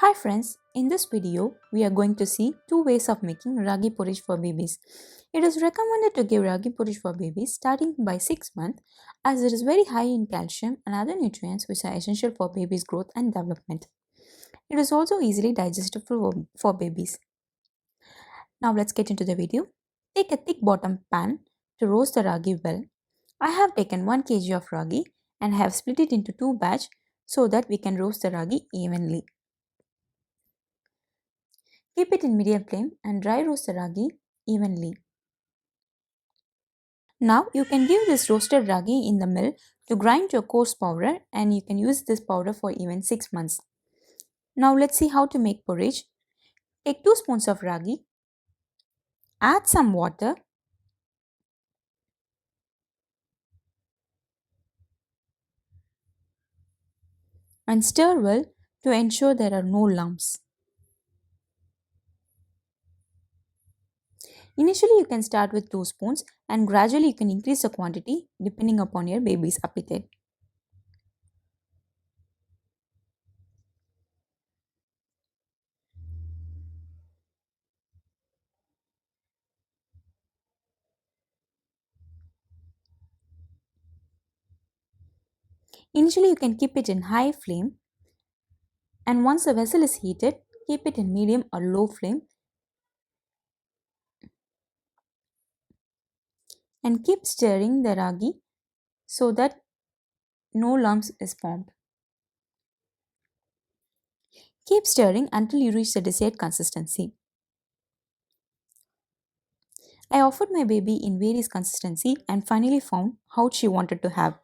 Hi friends, in this video we are going to see two ways of making Raagi porridge for babies. It is recommended to give Raagi porridge for babies starting by 6 months as it is very high in calcium and other nutrients which are essential for babies' growth and development. It is also easily digestible for babies. Now let's get into the video. Take a thick bottom pan to roast the Raagi well. I have taken 1 kg of Raagi and have split it into two batches so that we can roast the Raagi evenly. Keep it in medium flame and dry roast the ragi evenly. Now you can give this roasted ragi in the mill to grind to a coarse powder, and you can use this powder for even 6 months. Now let's see how to make porridge. Take 2 spoons of ragi, add some water and stir well to ensure there are no lumps. Initially you can start with 2 spoons and gradually you can increase the quantity depending upon your baby's appetite. Initially you can keep it in high flame, and once the vessel is heated, keep it in medium or low flame and keep stirring the ragi so that no lumps is formed. Keep stirring until you reach the desired consistency. I offered my baby in various consistency and finally found how she wanted to have.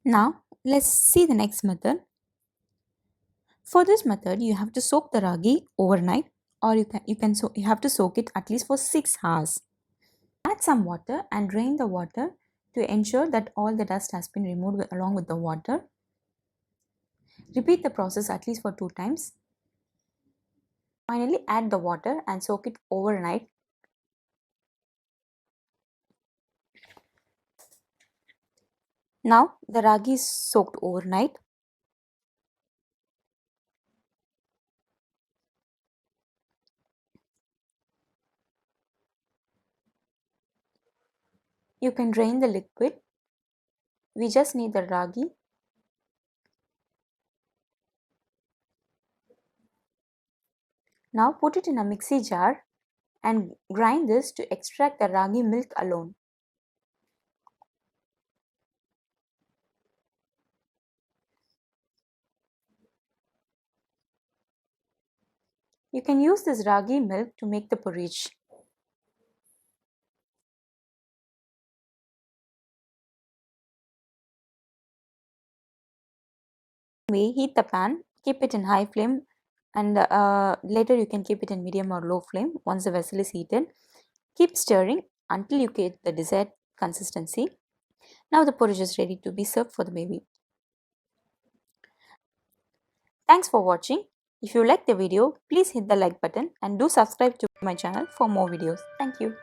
Now let's see the next method. For this method you have to soak the ragi overnight, or you have to soak it at least for 6 hours. Add some water and drain the water to ensure that all the dust has been removed along with the water. Repeat the process at least for 2 times. Finally, add the water and soak it overnight. Now the ragi is soaked overnight. You can drain the liquid. We just need the ragi. Now put it in a mixie jar and grind this to extract the ragi milk alone. You can use this ragi milk to make the porridge. We heat the pan, keep it in high flame, and later you can keep it in medium or low flame. Once the vessel is heated, keep stirring until you get the desired consistency. Now the porridge is ready to be served for the baby. Thanks for watching. If you like the video, please hit the like button and do subscribe to my channel for more videos. Thank you.